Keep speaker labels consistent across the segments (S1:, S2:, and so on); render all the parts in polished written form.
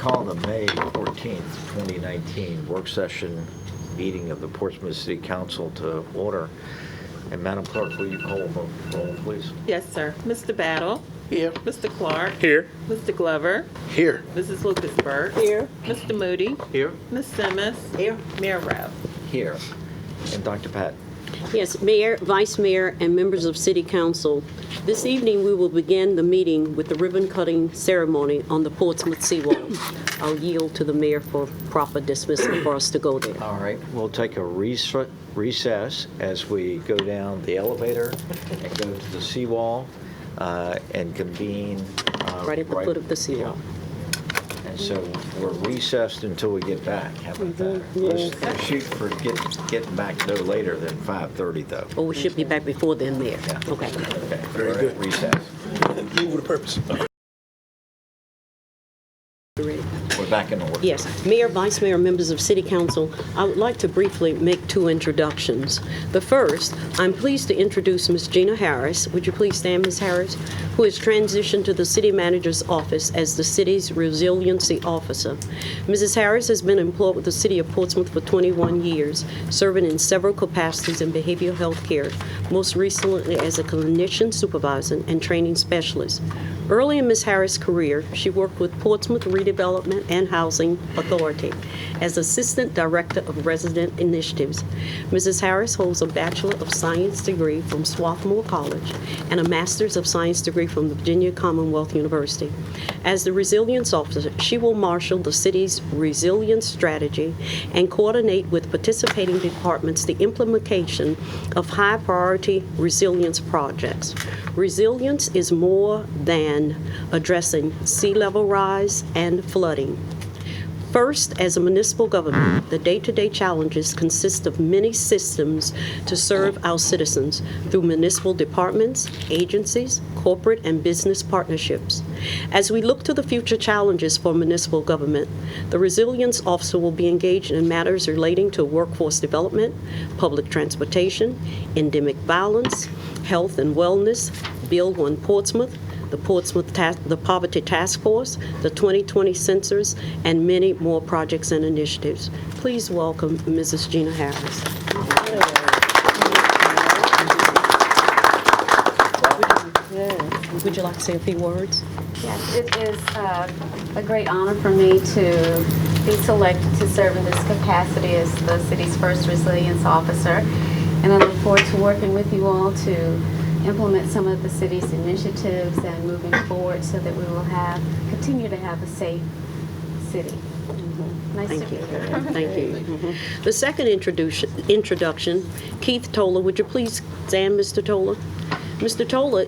S1: call the May 14th, 2019 work session meeting of the Portsmouth City Council to order. And Madam Clerk, will you call the roll, please?
S2: Yes, sir. Mr. Battle.
S3: Here.
S2: Mr. Clark.
S3: Here.
S2: Mr. Glover.
S3: Here.
S2: Mrs. Lucasberg. Here. Mr. Moody.
S1: Here.
S2: Ms. Simmons. Here. Mayor Rabb.
S1: Here. And Dr. Pat?
S4: Yes, Mayor, Vice Mayor, and members of City Council. This evening, we will begin the meeting with the ribbon-cutting ceremony on the Portsmouth seawall. I'll yield to the mayor for proper dismissal for us to go there.
S1: All right, we'll take a recess as we go down the elevator and go to the seawall and convene.
S4: Right at the foot of the seawall.
S1: And so we're recessed until we get back. How about that? Let's shoot for getting back no later than 5:30, though.
S4: Or we should be back before then, Mayor.
S1: Yeah.
S4: Okay.
S1: Okay,
S3: Very
S1: we're
S3: good.
S1: at recess.
S3: Move with a purpose.
S1: We're back in order.
S4: Yes. Mayor, Vice Mayor, members of City Council, I would like to briefly make two introductions. The first, I'm pleased to introduce Ms. Gina Harris. Would you please stand, Ms. Harris? Who has transitioned to the City Manager's office as the city's resiliency officer. Mrs. Harris has been employed with the City of Portsmouth for 21 years, serving in several capacities in behavioral health care, most recently as a clinician supervisor and training specialist. Early in Ms. Harris' career, she worked with Portsmouth Redevelopment and Housing Authority as Assistant Director of Resident Initiatives. Mrs. Harris holds a Bachelor of Science degree from Swarthmore College and a Master's of Science degree from the Virginia Commonwealth University. As the Resilience Officer, she will marshal the city's resilience strategy and coordinate with participating departments the implementation of high-priority resilience projects. Resilience is more than addressing sea level rise and flooding. First, as a municipal government, the day-to-day challenges consist of many systems to serve our citizens through municipal departments, agencies, corporate and business partnerships. As we look to the future challenges for municipal government, the Resilience Officer will be engaged in matters relating to workforce development, public transportation, endemic violence, health and wellness, Build One Portsmouth, the Poverty Task Force, the 2020 Census, and many more projects and initiatives. Please welcome Mrs. Gina Harris. Would you like to say a few words?
S5: Yes, it is a great honor for me to be selected to serve in this capacity as the city's first resilience officer. And I look forward to working with you all to implement some of the city's initiatives and moving forward so that we will continue to have a safe city. Nice to be here.
S4: Thank you. The second introduction, Keith Toller. Would you please stand, Mr. Toller? Mr. Toller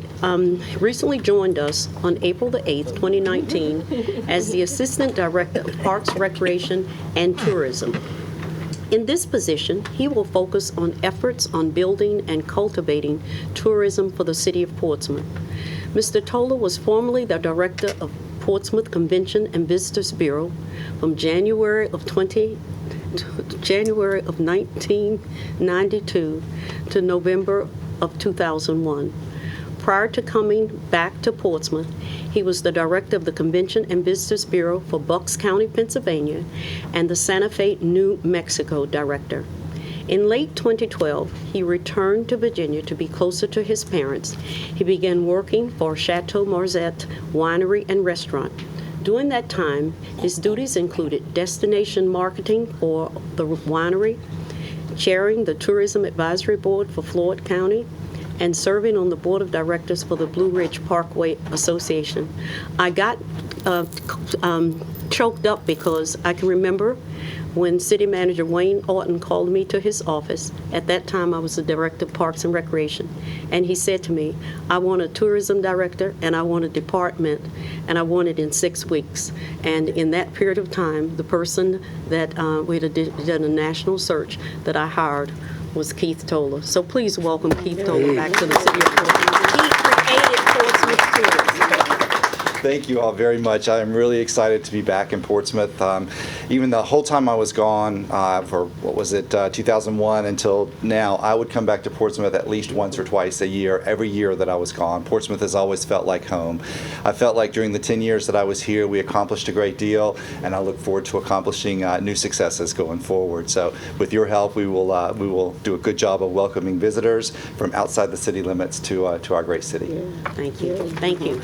S4: recently joined us on April the 8th, 2019, as the Assistant Director of Parks, Recreation, and Tourism. In this position, he will focus on efforts on building and cultivating tourism for the City of Portsmouth. Mr. Toller was formerly the Director of Portsmouth Convention and Visitors Bureau from January of 1992 to November of 2001. Prior to coming back to Portsmouth, he was the director of the Convention and Visitors Bureau for Bucks County, Pennsylvania, and the Santa Fe, New Mexico director. In late 2012, he returned to Virginia to be closer to his parents. He began working for Chateau Marquette Winery and Restaurant. During that time, his duties included destination marketing for the winery, chairing the Tourism Advisory Board for Floyd County, and serving on the board of directors for the Blue Ridge Parkway Association. I got choked up because I can remember when City Manager Wayne Orton called me to his office. At that time, I was the Director of Parks and Recreation. And he said to me, I want a tourism director and I want a department, and I want it in 6 weeks. And in that period of time, the person that we did a national search that I hired was Keith Toller. So please welcome Keith Toller back to the City of Portsmouth. He created Portsmouth Tourism.
S3: Thank you all very much. I'm really excited to be back in Portsmouth. Even the whole time I was gone for, 2001 until now, I would come back to Portsmouth at least once or twice a year, every year that I was gone. Portsmouth has always felt like home. I felt like during the 10 years that I was here, we accomplished a great deal, and I look forward to accomplishing new successes going forward. So with your help, we will do a good job of welcoming visitors from outside the city limits to our great city.
S4: Thank you. Thank you.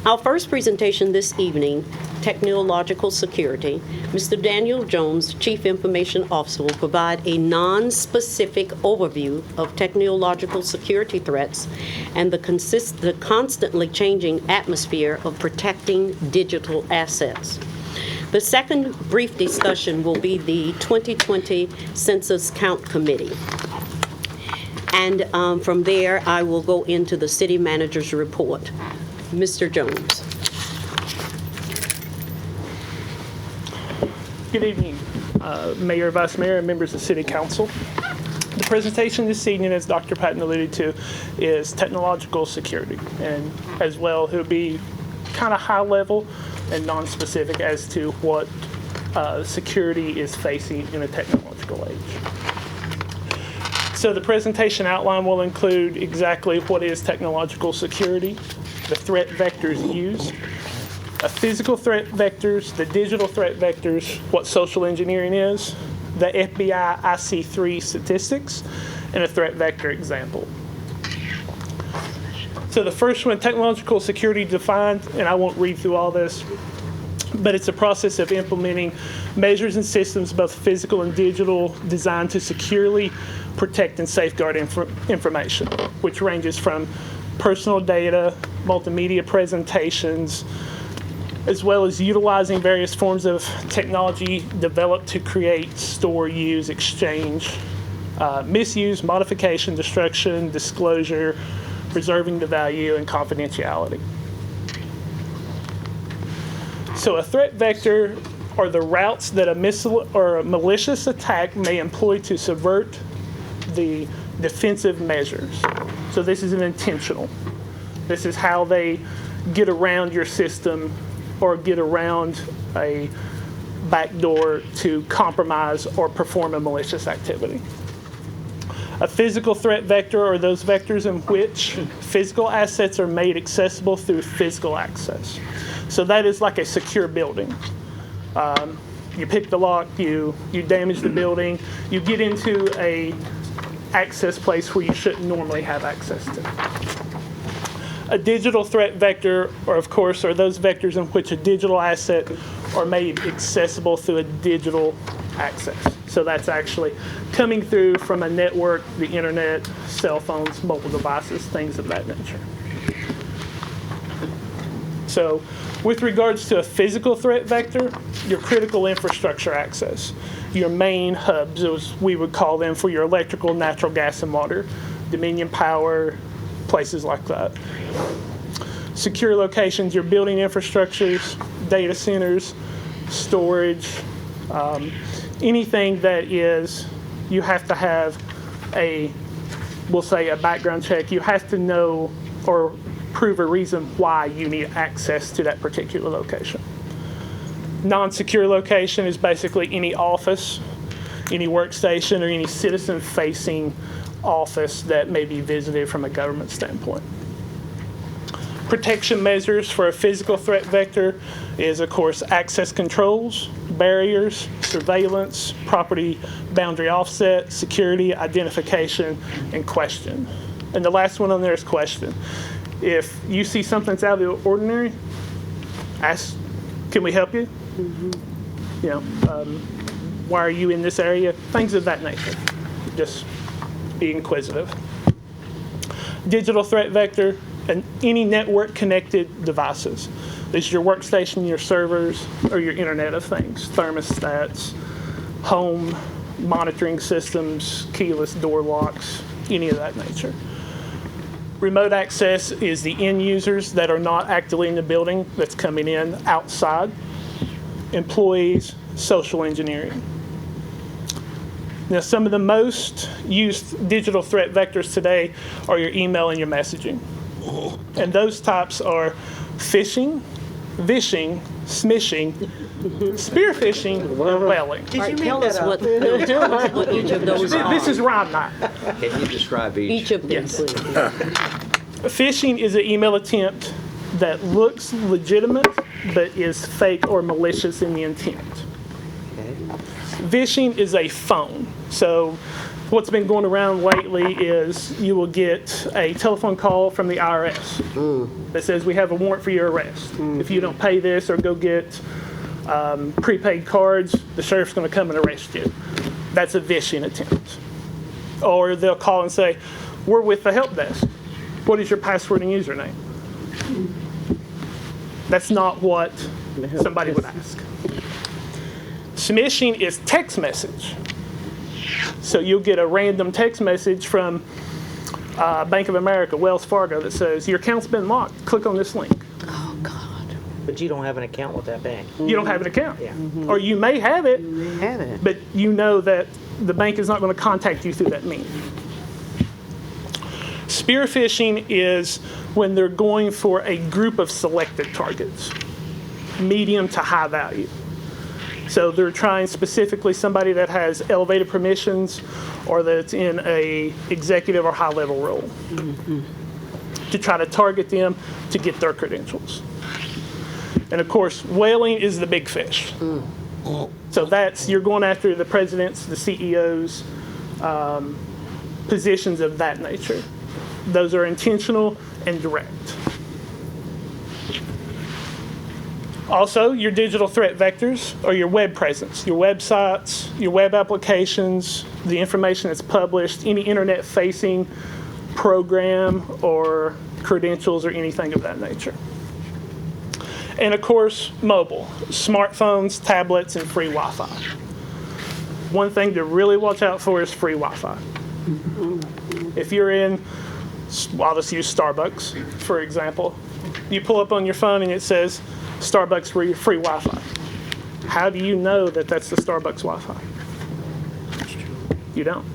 S4: Our first presentation this evening, Technological Security. Mr. Daniel Jones, Chief Information Officer, will provide a non-specific overview of technological security threats and the constantly changing atmosphere of protecting digital assets. The second brief discussion will be the 2020 Census Count Committee. And from there, I will go into the city manager's report. Mr. Jones.
S6: Good evening, Mayor, Vice Mayor, and members of City Council. The presentation this evening, as Dr. Patton alluded to, is technological security, and as well, it will be kind of high level and non-specific as to what security is facing in a technological age. So the presentation outline will include exactly what is technological security, the threat vectors used, physical threat vectors, the digital threat vectors, what social engineering is, the FBI IC3 statistics, and a threat vector example. So the first one, technological security defined, and I won't read through all this, but it's a process of implementing measures and systems, both physical and digital, designed to securely protect and safeguard information, which ranges from personal data, multimedia presentations, as well as utilizing various forms of technology developed to create, store, use, exchange, misuse, modification, destruction, disclosure, preserving the value, and confidentiality. So a threat vector are the routes that a missile or a malicious attack may employ to subvert the defensive measures. So this is an intentional. This is how they get around your system or get around a backdoor to compromise or perform a malicious activity. A physical threat vector are those vectors in which physical assets are made accessible through physical access. So that is like a secure building. You pick the lock, you damage the building, you get into a access place where you shouldn't normally have access to. A digital threat vector, or of course, are those vectors in which a digital asset are made accessible through a digital access. So that's actually coming through from a network, the internet, cell phones, mobile devices, things of that nature. So with regards to a physical threat vector, your critical infrastructure access, your main hubs, as we would call them, for your electrical, natural gas, and water, Dominion Power, places like that. Secure locations, your building infrastructures, data centers, storage, anything that is, you have to have we'll say a background check. You have to know or prove a reason why you need access to that particular location. Non-secure location is basically any office, any workstation, or any citizen-facing office that may be visited from a government standpoint. Protection measures for a physical threat vector is, of course, access controls, barriers, surveillance, property boundary offset, security, identification, and question. And the last one on there is question. If you see something that's out of the ordinary, ask, can we help you? You know, why are you in this area? Things of that nature. Just be inquisitive. Digital threat vector, and any network connected devices. This is your workstation, your servers, or your Internet of Things, thermostats, home monitoring systems, keyless door locks, any of that nature. Remote access is the end users that are not actively in the building that's coming in outside. Employees, social engineering. Now, some of the most used digital threat vectors today are your email and your messaging. And those types are fishing, vishing, smishing, spearfishing, and whaling.
S4: All right, tell us what each of those are.
S6: This is rhyme night.
S1: Can you describe
S4: Each of them,
S6: Yes.
S4: please.
S6: Phishing is an email attempt that looks legitimate but is fake or malicious in the intent. Vishing is a phone. So what's been going around lately is you will get a telephone call from the IRS that says we have a warrant for your arrest. If you don't pay this or go get prepaid cards, the sheriff's going to come and arrest you. That's a vishing attempt. Or they'll call and say, we're with the help desk. What is your password and username? That's not what somebody would ask. Smishing is text message. So you'll get a random text message from Bank of America, Wells Fargo, that says, your account's been locked. Click on this link.
S4: Oh, God.
S7: But you don't have an account with that bank.
S6: You don't have an account.
S7: Yeah.
S6: Or you may have it,
S7: Have it.
S6: but you know that the bank is not going to contact you through that means. Spear phishing is when they're going for a group of selected targets, medium to high value. So they're trying specifically somebody that has elevated permissions or that's in a executive or high level role to try to target them to get their credentials. And of course, whaling is the big fish. So that's, you're going after the presidents, the CEOs, positions of that nature. Those are intentional and direct. Also, your digital threat vectors are your web presence, your websites, your web applications, the information that's published, any internet-facing program or credentials or anything of that nature. And of course, mobile, smartphones, tablets, and free Wi-Fi. One thing to really watch out for is free Wi-Fi. If you're in, I'll just use Starbucks, for example. You pull up on your phone and it says, Starbucks free Wi-Fi. How do you know that that's the Starbucks Wi-Fi? You don't.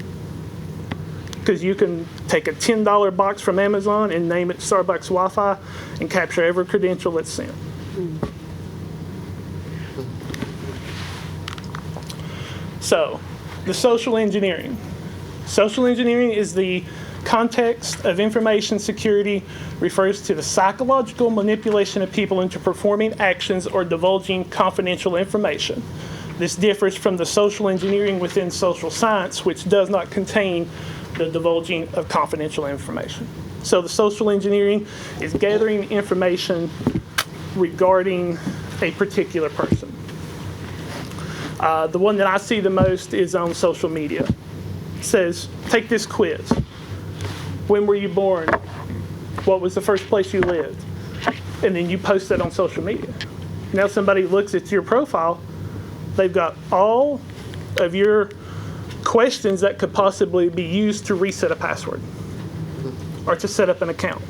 S6: Because you can take a $10 box from Amazon and name it Starbucks Wi-Fi and capture every credential that's sent. So, the social engineering. Social engineering is the context of information security, refers to the psychological manipulation of people into performing actions or divulging confidential information. This differs from the social engineering within social science, which does not contain the divulging of confidential information. So the social engineering is gathering information regarding a particular person. The one that I see the most is on social media. It says, take this quiz. When were you born? What was the first place you lived? And then you post that on social media. Now somebody looks at your profile, they've got all of your questions that could possibly be used to reset a password or to set up an account.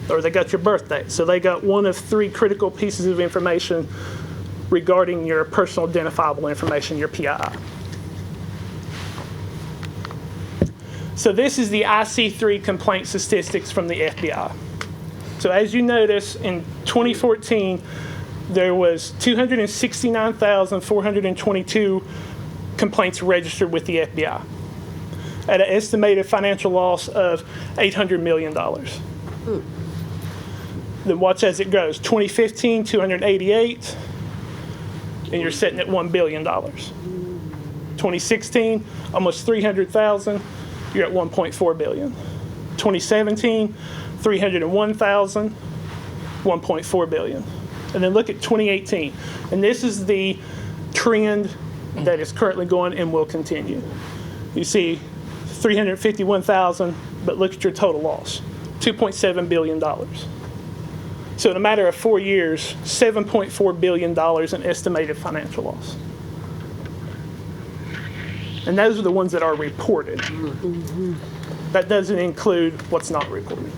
S6: Or they got your birthday. So they got one of 3 critical pieces of information regarding your personal identifiable information, your PII. So this is the IC3 complaint statistics from the FBI. So as you notice, in 2014, there was 269,422 complaints registered with the FBI at an estimated financial loss of $800 million. Then watch as it goes. 2015, 288, and you're sitting at $1 billion. 2016, almost 300,000. You're at 1.4 billion. 2017, 301,000, 1.4 billion. And then look at 2018. And this is the trend that is currently going and will continue. You see 351,000, but look at your total loss, $2.7 billion. So in a matter of 4 years, $7.4 billion in estimated financial loss. And those are the ones that are reported. That doesn't include what's not reported.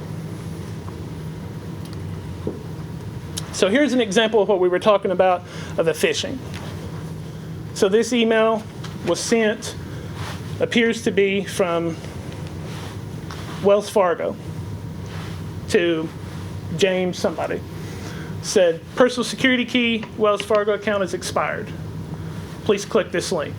S6: So here's an example of what we were talking about of the phishing. So this email was sent, appears to be from Wells Fargo to James somebody. said, personal security key, Wells Fargo account is expired. Please click this link.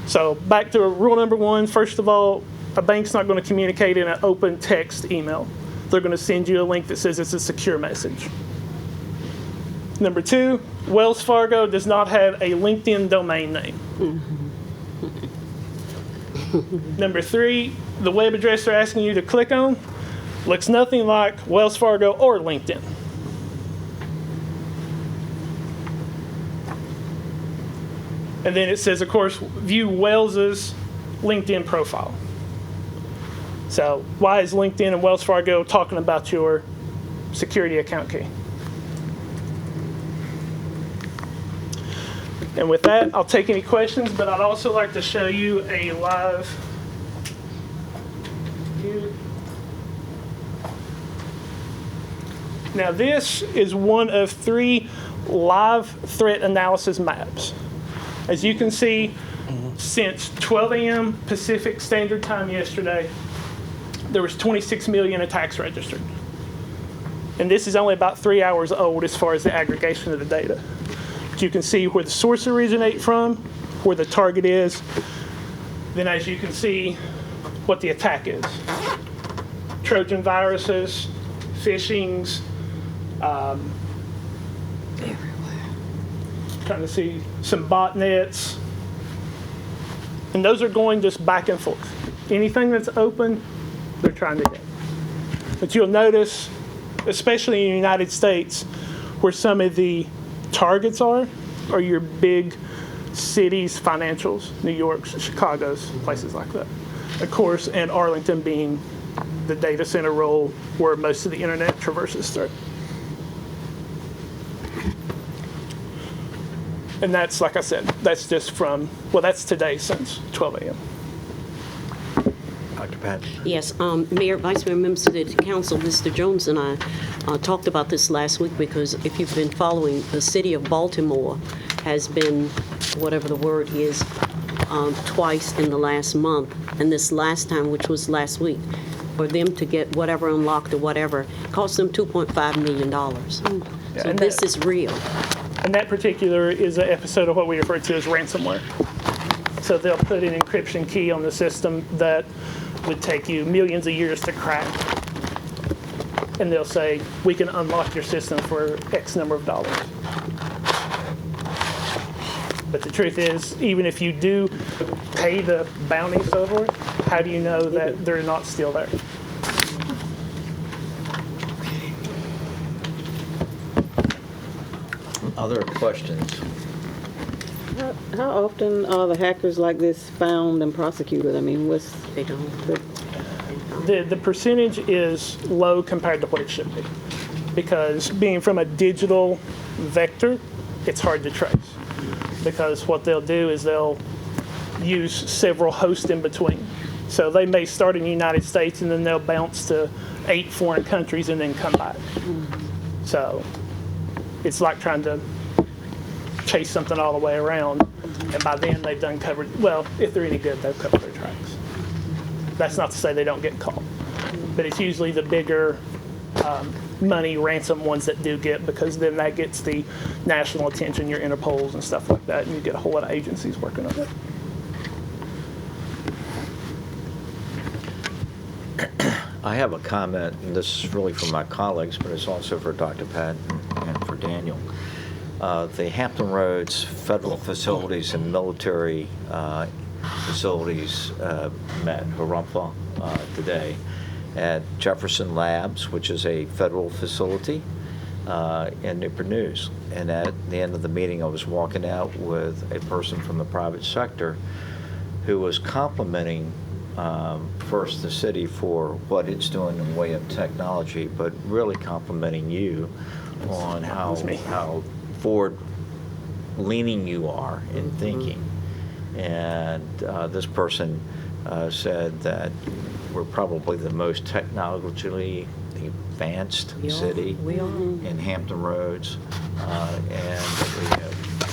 S6: So back to rule number one, first of all, a bank's not going to communicate in an open text email. They're going to send you a link that says it's a secure message. Number two, Wells Fargo does not have a LinkedIn domain name. Number three, the web address they're asking you to click on looks nothing like Wells Fargo or LinkedIn. And then it says, of course, view Wells's LinkedIn profile. So why is LinkedIn and Wells Fargo talking about your security account key? And with that, I'll take any questions, but I'd also like to show you a live view. Now this is one of 3 live threat analysis maps. As you can see, since 12 a.m. Pacific Standard Time yesterday, there was 26 million attacks registered. And this is only about 3 hours old as far as the aggregation of the data. But you can see where the source originates from, where the target is. Then as you can see, what the attack is. Trojan viruses, phishings, trying to see some botnets. And those are going just back and forth. Anything that's open, they're trying to hit. But you'll notice, especially in the United States, where some of the targets are your big cities, financials, New York's, Chicago's, places like that. Of course, and Arlington being the data center role where most of the internet traverses through. And that's, like I said, that's just from, well, that's today since 12 a.m.
S1: Dr. Pat?
S4: Yes, Mayor, Vice Mayor, members of the council, Mr. Jones and I talked about this last week because if you've been following, the city of Baltimore has been, whatever the word is, twice in the last month. And this last time, which was last week, for them to get whatever unlocked or whatever, cost them $2.5 million. So this is real.
S6: And that particular is an episode of what we refer to as ransomware. So they'll put an encryption key on the system that would take you millions of years to crack. And they'll say, we can unlock your system for X number of dollars. But the truth is, even if you do pay the bounties over it, how do you know that they're not still there?
S1: Other questions?
S8: How often are the hackers like this found and prosecuted? I mean, what's
S4: They don't.
S6: The percentage is low compared to what it should be. Because being from a digital vector, it's hard to trace. Because what they'll do is they'll use several hosts in between. So they may start in the United States and then they'll bounce to 8 foreign countries and then come back. So it's like trying to chase something all the way around. And by then they've done covered, well, if they're any good, they've covered their tracks. That's not to say they don't get caught. But it's usually the bigger money ransom ones that do get, because then that gets the national attention, your Interpols and stuff like that, and you get a whole lot of agencies working on it.
S1: I have a comment, and this is really for my colleagues, but it's also for Dr. Pat and for Daniel. The Hampton Roads federal facilities and military facilities met Harumpha today at Jefferson Labs, which is a federal facility in Newport News. And at the end of the meeting, I was walking out with a person from the private sector who was complimenting first the city for what it's doing in the way of technology, but really complimenting you on how forward-leaning you are in thinking. And this person said that we're probably the most technologically advanced city in Hampton Roads, and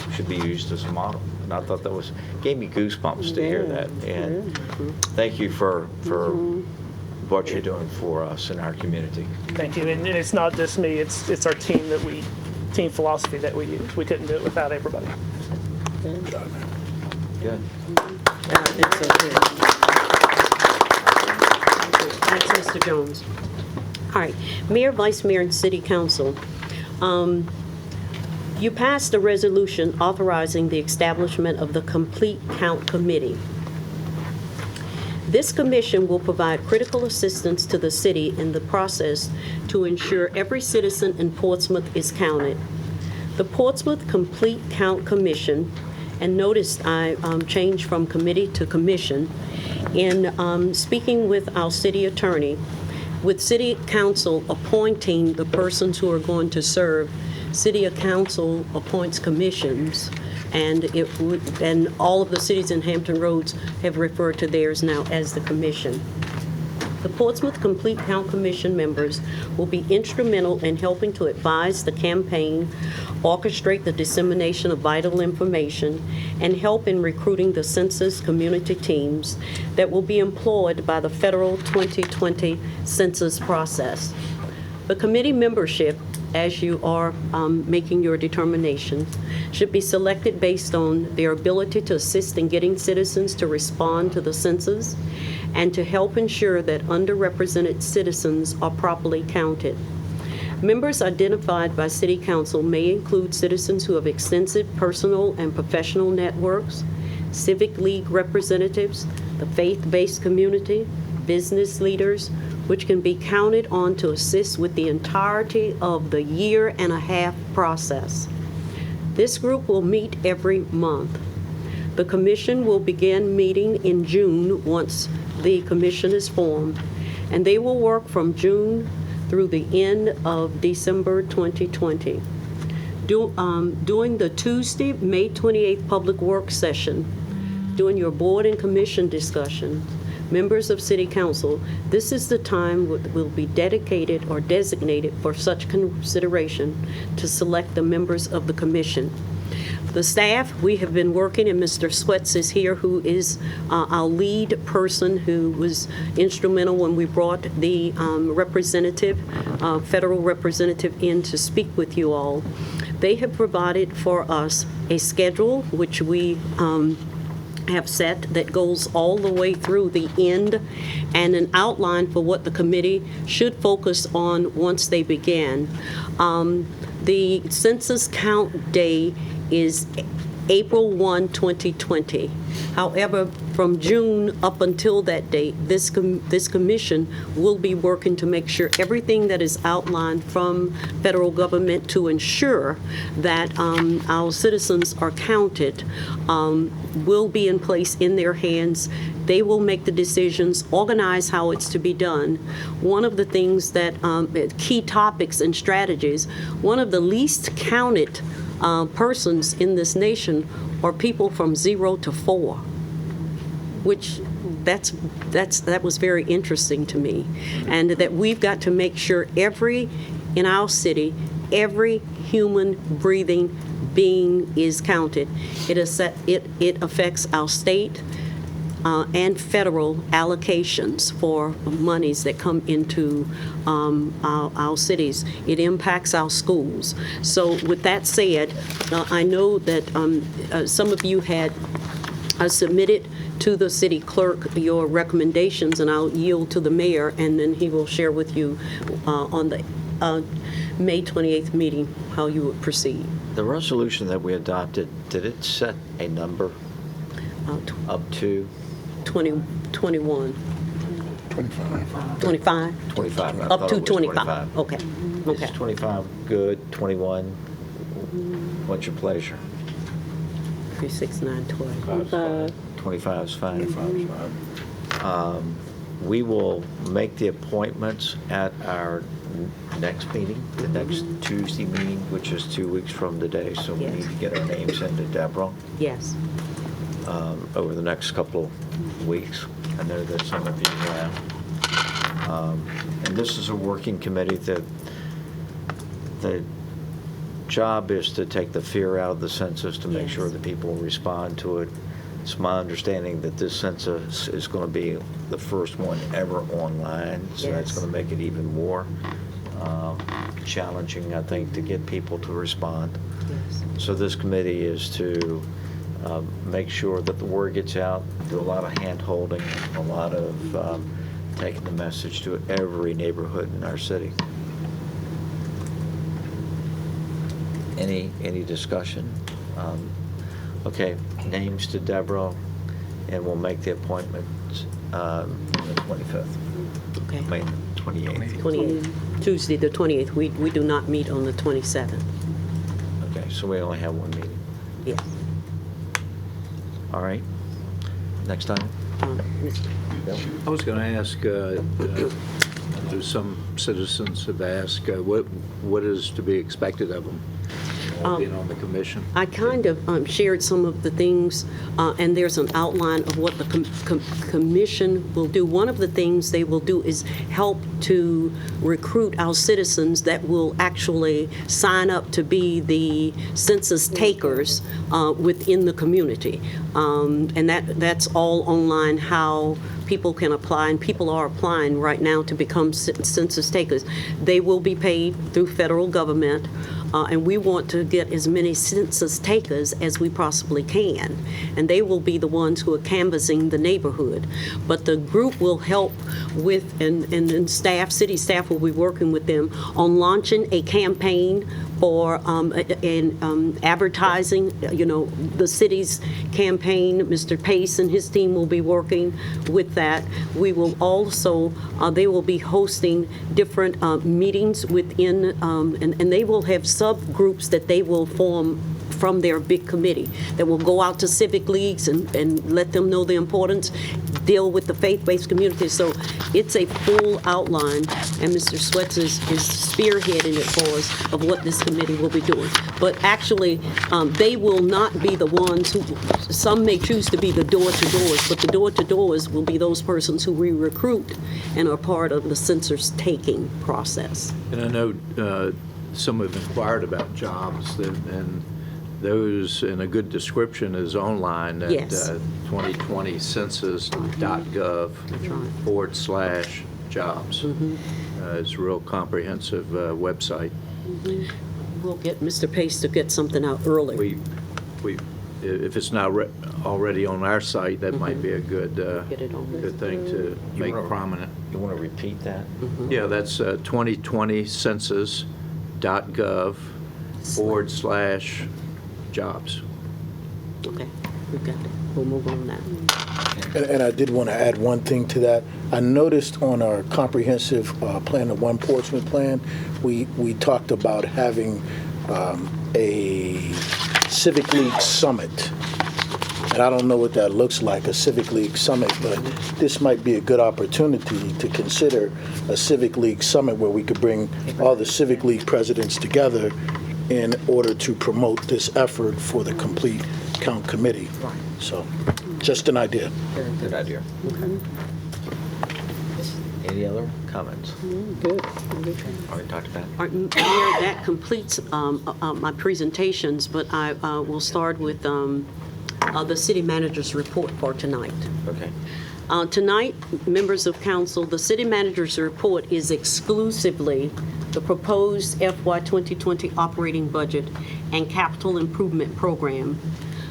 S1: we should be used as a model. And I thought that gave me goosebumps to hear that. And thank you for what you're doing for us in our community.
S6: Thank you. And it's not just me, it's our team team philosophy that we use. We couldn't do it without everybody.
S1: Good.
S4: It's okay. Thanks, Mr. Jones. All right, Mayor, Vice Mayor, and City Council. You passed a resolution authorizing the establishment of the Complete Count Committee. This commission will provide critical assistance to the city in the process to ensure every citizen in Portsmouth is counted. The Portsmouth Complete Count Commission, and notice I changed from committee to commission, in speaking with our city attorney, with City Council appointing the persons who are going to serve, City Council appoints commissions, and all of the cities in Hampton Roads have referred to theirs now as the commission. The Portsmouth Complete Count Commission members will be instrumental in helping to advise the campaign, orchestrate the dissemination of vital information, and help in recruiting the census community teams that will be employed by the federal 2020 census process. The committee membership, as you are making your determination, should be selected based on their ability to assist in getting citizens to respond to the census and to help ensure that underrepresented citizens are properly counted. Members identified by City Council may include citizens who have extensive personal and professional networks, civic league representatives, the faith-based community, business leaders, which can be counted on to assist with the entirety of the year-and-a-half process. This group will meet every month. The commission will begin meeting in June once the commission is formed, and they will work from June through the end of December 2020. During the Tuesday, May 28th public work session, during your board and commission discussion, members of City Council, this is the time that will be dedicated or designated for such consideration to select the members of the commission. The staff, we have been working, and Mr. Sweats is here, who is our lead person who was instrumental when we brought the representative, federal representative in to speak with you all. They have provided for us a schedule, which we have set, that goes all the way through the end, and an outline for what the committee should focus on once they begin. The census count day is April 1, 2020. However, from June up until that date, this commission will be working to make sure everything that is outlined from federal government to ensure that our citizens are counted will be in place in their hands. They will make the decisions, organize how it's to be done. One of the things that, key topics and strategies, one of the least counted persons in this nation are people from 0 to 4, which that was very interesting to me, and that we've got to make sure in our city, every human breathing being is counted. It affects our state and federal allocations for monies that come into our cities. It impacts our schools. So with that said, I know that some of you had submitted to the city clerk your recommendations, and I'll yield to the mayor, and then he will share with you on the May 28th meeting how you would proceed.
S1: The resolution that we adopted, did it set a number up to?
S4: 21. 25. 25?
S1: 25. I
S4: Up
S1: thought
S4: to
S1: it was
S4: 25. Okay.
S1: Is 25 good? 21? What's your pleasure?
S4: 3, 6, 9, 12.
S8: 25.
S1: 25 is fine. We will make the appointments at our next meeting, the next Tuesday meeting, which is 2 weeks from today. So we
S4: Yes.
S1: need to get our names into Deborah
S4: Yes.
S1: over the next couple of weeks. I know that some of you have. And this is a working committee that the job is to take the fear out of the census, to make
S4: Yes.
S1: sure that people respond to it It's my understanding that this census is going to be the first one ever online, so that's
S4: Yes.
S1: going to make it even more challenging, I think, to get people to respond.
S4: Yes.
S1: So this committee is to make sure that the word gets out, do a lot of hand-holding, a lot of taking the message to every neighborhood in our city. Any discussion? Okay, names to Deborah, and we'll make the appointment on the 25th.
S4: Okay.
S1: I mean, 28th.
S4: 28th, Tuesday, the 28th. We do not meet on the 27th.
S1: Okay, so we only have one meeting.
S4: Yes.
S1: All right. Next time.
S4: Mr.
S1: Bill?
S9: I was going to ask, there's some citizens have asked, what is to be expected of them being on the commission?
S4: I kind of shared some of the things, and there's an outline of what the commission will do. One of the things they will do is help to recruit our citizens that will actually sign up to be the census takers within the community. And that's all online, how people can apply, and people are applying right now to become census takers. They will be paid through federal government. And we want to get as many census takers as we possibly can. And they will be the ones who are canvassing the neighborhood. But the group will help with, and staff, city staff will be working with them on launching a campaign for advertising, the city's campaign. Mr. Pace and his team will be working with that. We will also, they will be hosting different meetings within, and they will have subgroups that they will form from their big committee that will go out to civic leagues and let them know the importance, deal with the faith-based community. So it's a full outline, and Mr. Sweats is spearheading it for us of what this committee will be doing. But actually, they will not be the ones who, some may choose to be the door-to-doors, but the door-to-doors will be those persons who we recruit and are part of the census taking process.
S9: And I know some have inquired about jobs, and those, and a good description is online at
S4: Yes.
S9: 2020census.gov/jobs. It's a real comprehensive website.
S4: We'll get Mr. Pace to get something out early.
S9: If it's not already on our site, that might be a good
S4: Get it on there.
S9: good thing to make prominent.
S1: You want to repeat that?
S9: Yeah, that's 2020census.gov/jobs.
S4: Okay, we've got it. We'll move on now.
S10: And I did want to add one thing to that. I noticed on our comprehensive plan, the One Portsmouth plan, we talked about having a Civic League Summit. And I don't know what that looks like, a Civic League Summit, but this might be a good opportunity to consider a Civic League Summit where we could bring all the Civic League presidents together in order to promote this effort for the Complete Count Committee. So, just an idea.
S1: Good idea. Any other comments?
S8: Good.
S1: Already talked about it?
S4: All right, Mayor, that completes my presentations, but I will start with the city manager's report for tonight.
S1: Okay.
S4: Tonight, members of council, the city manager's report is exclusively the proposed FY 2020 operating budget and capital improvement program.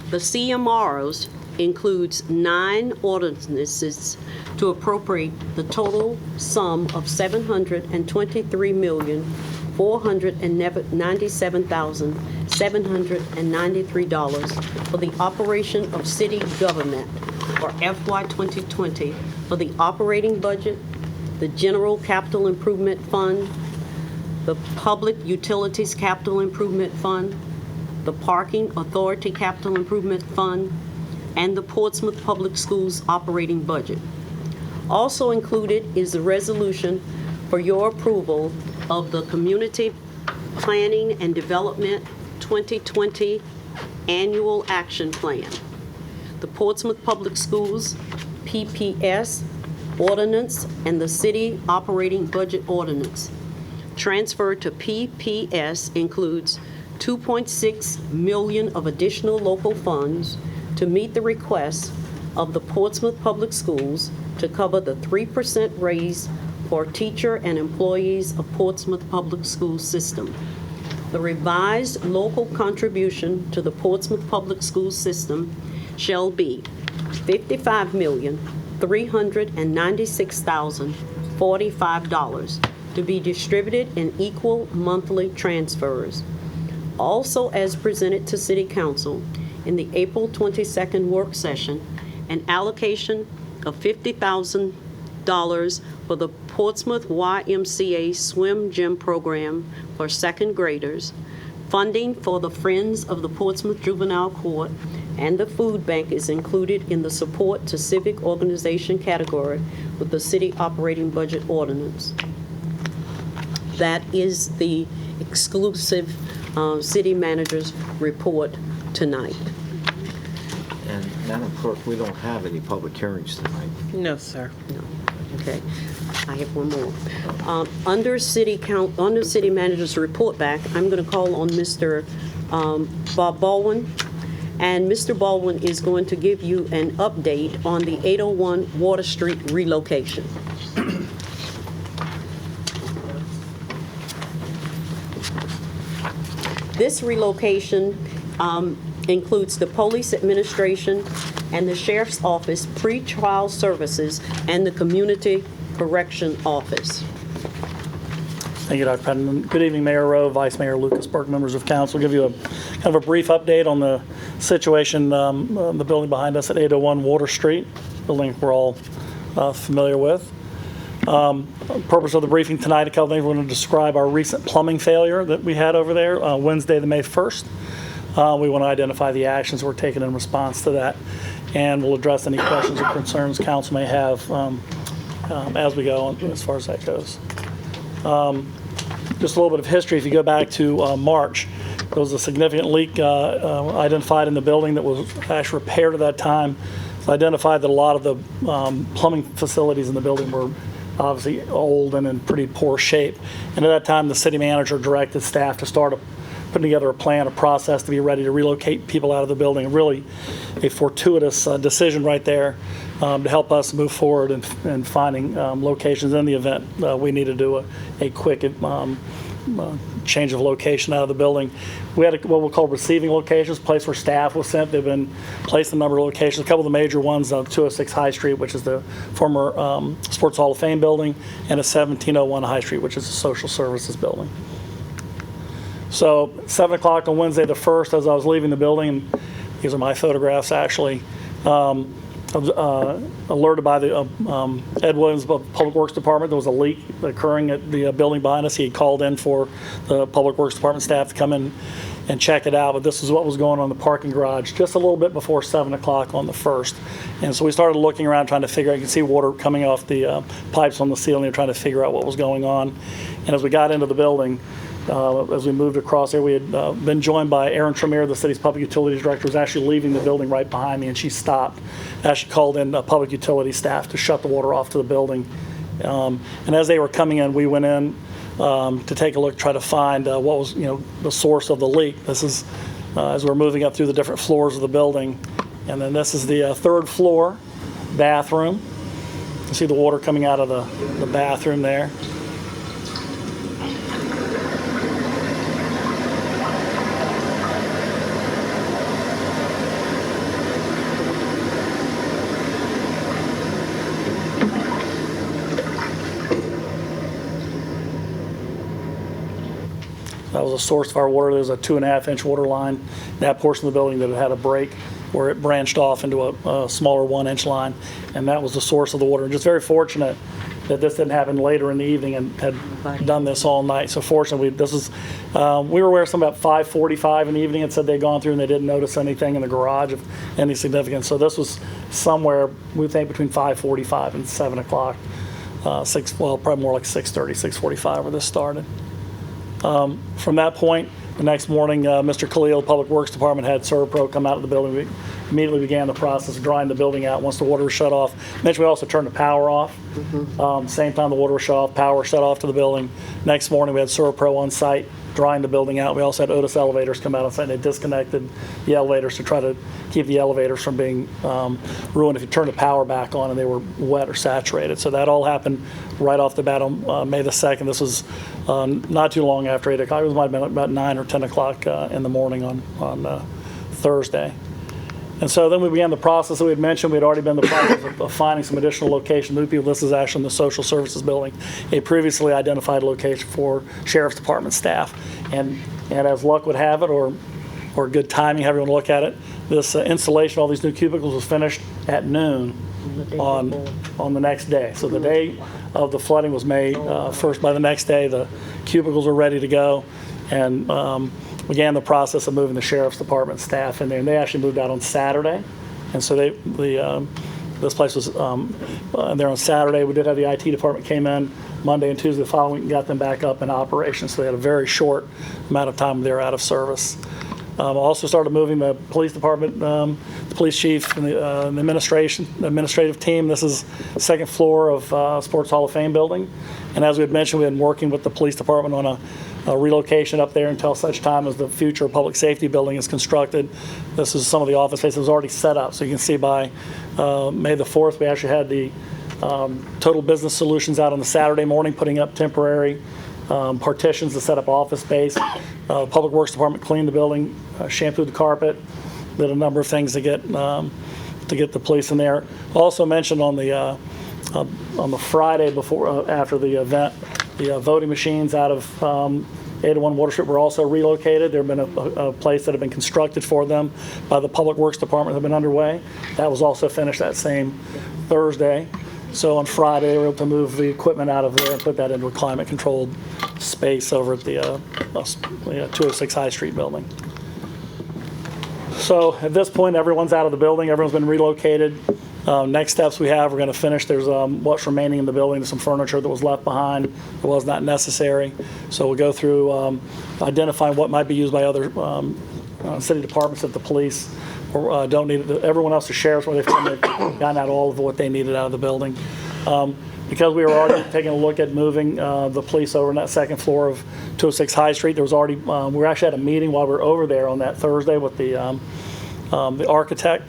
S4: The CMRs includes 9 ordinances to appropriate the total sum of $723,497,793 for the operation of city government for FY 2020 for the operating budget, the general capital improvement fund, the public utilities capital improvement fund, the parking authority capital improvement fund, and the Portsmouth Public Schools operating budget. Also included is the resolution for your approval of the Community Planning and Development 2020 Annual Action Plan, the Portsmouth Public Schools PPS Ordinance, and the City Operating Budget Ordinance. Transfer to PPS includes $2.6 million of additional local funds, to meet the requests of the Portsmouth Public Schools to cover the 3% raise for teacher and employees of Portsmouth Public School System. The revised local contribution to the Portsmouth Public School System shall be $55,396,045 to be distributed in equal monthly transfers. Also, as presented to City Council in the April 22nd work session, an allocation of $50,000 for the Portsmouth YMCA Swim Gym Program for second graders, funding for the Friends of the Portsmouth Juvenile Court, and the food bank is included in the support to civic organization category with the city operating budget ordinance. That is the exclusive city manager's report tonight.
S1: And Madam Clerk, we don't have any public hearings tonight.
S2: No, sir.
S4: No. Okay. I have one more. Under city manager's report back, I'm going to call on Mr. Bob Baldwin. And Mr. Baldwin is going to give you an update on the 801 Water Street relocation. This relocation includes the police administration and the sheriff's office, pretrial services, and the community correction office.
S11: Thank you, Dr. Patton. Good evening, Mayor Rowe, Vice Mayor Lucas Burke, members of council. I'll give you kind of a brief update on the situation, the building behind us at 801 Water Street, building we're all familiar with. Purpose of the briefing tonight, a couple things. We're going to describe our recent plumbing failure that we had over there Wednesday, the May 1st. We want to identify the actions we're taking in response to that, and we'll address any questions or concerns council may have as we go on, as far as that goes. Just a little bit of history. If you go back to March, there was a significant leak identified in the building that was actually repaired at that time. It's identified that a lot of the plumbing facilities in the building were obviously old and in pretty poor shape. And at that time, the city manager directed staff to start putting together a plan, a process to be ready to relocate people out of the building. Really a fortuitous decision right there to help us move forward in finding locations in the event we need to do a quick change of location out of the building. We had what we'll call receiving locations, place where staff was sent. They've been placed in a number of locations. A couple of the major ones, 206 High Street, which is the former Sports Hall of Fame building, and a 1701 High Street, which is a social services building. So 7 o'clock on Wednesday the 1st, as I was leaving the building, and these are my photographs actually, alerted by the Ed Williams Public Works Department. There was a leak occurring at the building behind us. He had called in for the Public Works Department staff to come in and check it out, but this is what was going on in the parking garage just a little bit before 7 o'clock on the 1st. And so we started looking around trying to figure out, you can see water coming off the pipes on the ceiling and trying to figure out what was going on. And as we got into the building, as we moved across there, we had been joined by Erin Tremere, the city's public utilities director, who was actually leaving the building right behind me, and she stopped. Actually called in public utility staff to shut the water off to the building. And as they were coming in, we went in to take a look, try to find what was, the source of the leak. This is as we're moving up through the different floors of the building. And then this is the third floor bathroom. You see the water coming out of the bathroom there. That was a source of our water. There was a 2.5-inch water line in that portion of the building that had a break where it branched off into a smaller 1-inch line, and that was the source of the water. And just very fortunate that this didn't happen later in the evening and had done this all night. So fortunately, we were aware something about 5:45 in the evening and said they'd gone through and they didn't notice anything in the garage of any significance. So this was somewhere, we think, between 5:45 and 7 o'clock, probably more like 6:30, 6:45 where this started. From that point, the next morning, Mr. Khalil, Public Works Department, had Servpro come out of the building. We immediately began the process of drying the building out once the water was shut off. Mentioned we also turned the power off. Same time the water was shut off, power shut off to the building. Next morning, we had Servpro on site drying the building out. We also had Otis Elevators come out on site, and they disconnected the elevators to try to keep the elevators from being ruined if you turn the power back on and they were wet or saturated. So that all happened right off the bat on May the 2nd. This was not too long after 8 o'clock. It might have been about 9 or 10 o'clock in the morning on Thursday. And so then we began the process that we had mentioned. We had already been in the process of finding some additional locations. This is actually in the Social Services Building, a previously identified location for Sheriff's Department staff. And as luck would have it, or good timing, however you want to look at it, this installation of all these new cubicles was finished at noon on the next day. So the day of the flooding was May 1st. By the next day, the cubicles were ready to go, and began the process of moving the Sheriff's Department staff in there. And they actually moved out on Saturday. And so this place was there on Saturday. We did have the IT department came in Monday and Tuesday the following week and got them back up in operation. So they had a very short amount of time they were out of service. Also started moving the police department, the police chief, and the administrative team. This is the second floor of Sports Hall of Fame building. And as we had mentioned, we had been working with the police department on a relocation up there until such time as the future public safety building is constructed. This is some of the office space that was already set up. So you can see by May the 4th, we actually had the Total Business Solutions out on the Saturday morning, putting up temporary partitions to set up office space. Public Works Department cleaned the building, shampooed the carpet, did a number of things to get the police in there. Also mentioned on the Friday before after the event, the voting machines out of 801 Water Street were also relocated. There had been a place that had been constructed for them by the Public Works Department that had been underway. That was also finished that same Thursday. So on Friday, they were able to move the equipment out of there and put that into a climate-controlled space over at the 206 High Street building. So at this point, everyone's out of the building. Everyone's been relocated. Next steps we have, we're going to finish. There's what's remaining in the building. There's some furniture that was left behind that was not necessary. So we'll go through identifying what might be used by other city departments that the police don't need. Everyone else, the sheriffs, where they've gotten out all of what they needed out of the building. Because we were already taking a look at moving the police over in that second floor of 206 High Street, there was already, we actually had a meeting while we were over there on that Thursday with the architect,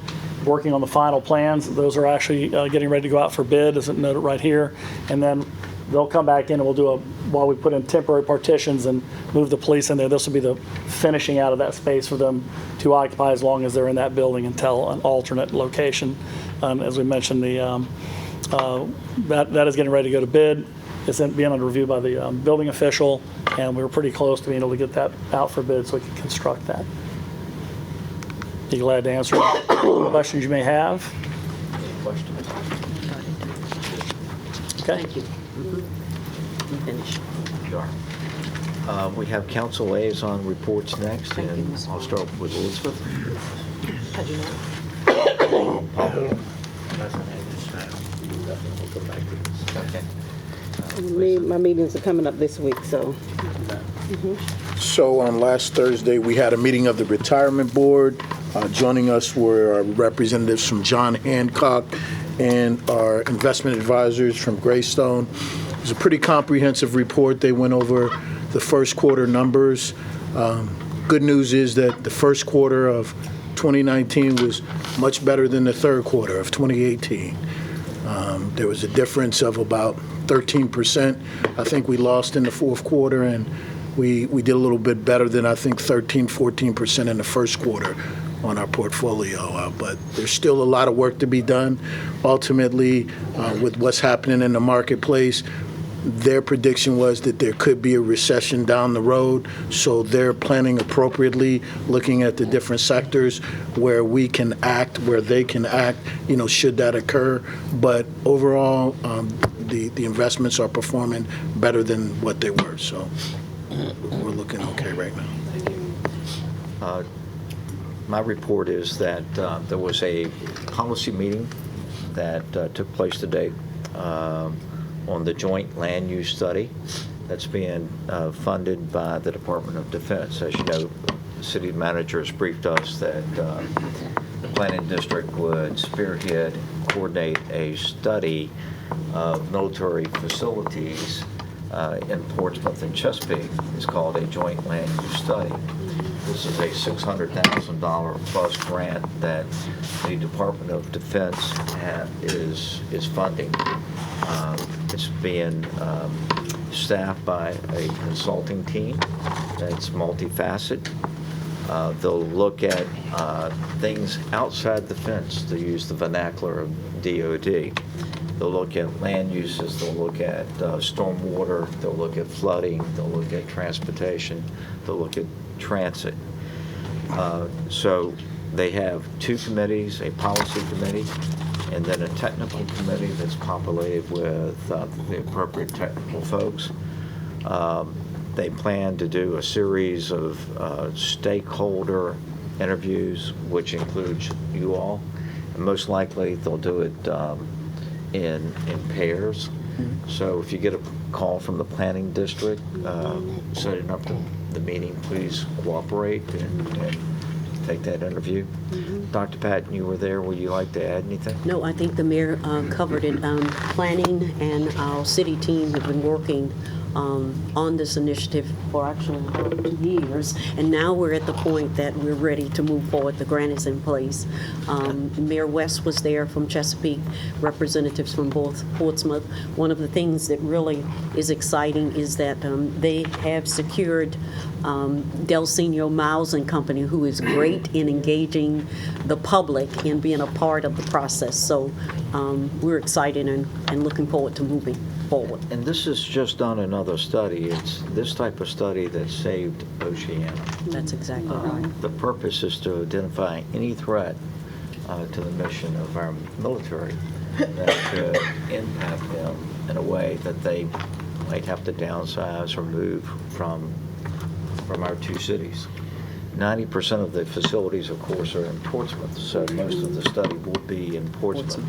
S11: working on the final plans. Those are actually getting ready to go out for bid, as it noted right here. And then they'll come back in and we'll do while we put in temporary partitions and move the police in there, this will be the finishing out of that space for them to occupy as long as they're in that building until an alternate location. As we mentioned, that is getting ready to go to bid. It's being under review by the building official, and we were pretty close to being able to get that out for bid so we can construct that. Be glad to answer any questions you may have.
S1: Questions?
S11: Okay.
S4: Thank you. Finish.
S1: Sure. We have council liaison reports next,
S4: Thank you,
S1: and
S4: Ms.
S1: I'll start with Elizabeth. Okay.
S8: My meetings are coming up this week, so.
S10: So on last Thursday, we had a meeting of the retirement board. Joining us were representatives from John Hancock and our investment advisors from Greystone. It was a pretty comprehensive report. They went over the first quarter numbers. Good news is that the first quarter of 2019 was much better than the third quarter of 2018. There was a difference of about 13%. I think we lost in the fourth quarter, and we did a little bit better than, I think, 14% in the first quarter on our portfolio. But there's still a lot of work to be done. Ultimately, with what's happening in the marketplace, their prediction was that there could be a recession down the road, so they're planning appropriately, looking at the different sectors where we can act, where they can act, should that occur. But overall, the investments are performing better than what they were, so we're looking okay right now.
S1: My report is that there was a policy meeting that took place today on the joint land use study that's being funded by the Department of Defense. As you know, the city manager has briefed us that the planning district would spearhead, coordinate a study of military facilities in Portsmouth and Chesapeake is called a joint land use study. This is a $600,000 plus grant that the Department of Defense is funding. It's being staffed by a consulting team that's multifaceted. They'll look at things outside the fence, to use the vernacular of DOD. They'll look at land uses, they'll look at stormwater, they'll look at flooding, they'll look at transportation, they'll look at transit. So they have two committees, a policy committee, and then a technical committee that's populated with the appropriate technical folks. They plan to do a series of stakeholder interviews, which includes you all. And most likely, they'll do it in pairs. So if you get a call from the planning district setting up the meeting, please cooperate and take that interview. Dr. Patton, you were there. Would you like to add anything?
S4: No, I think the mayor covered it. Planning and our city team have been working on this initiative for actually about 2 years, and now we're at the point that we're ready to move forward. The grant is in place. Mayor West was there from Chesapeake, representatives from both Portsmouth. One of the things that really is exciting is that they have secured Delsenio Miles and Company, who is great in engaging the public in being a part of the process. So we're excited and looking forward to moving forward.
S1: And this is just not another study. It's this type of study that saved Oceana.
S4: That's exactly right.
S1: The purpose is to identify any threat to the mission of our military that could impact them in a way that they might have to downsize or move from our two cities. 90% of the facilities, of course, are in Portsmouth, so most of the study will be in Portsmouth.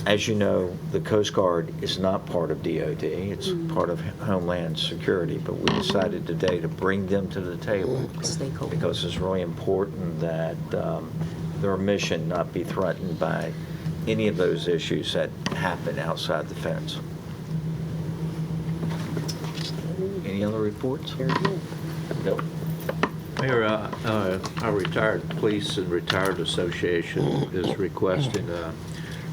S1: As you know, the Coast Guard is not part of DOD. It's part of Homeland Security, but we decided today to bring them to the table because it's really important that their mission not be threatened by any of those issues that happen outside the fence. Any other reports? Bill?
S9: Mayor, our retired police and retired association is requesting a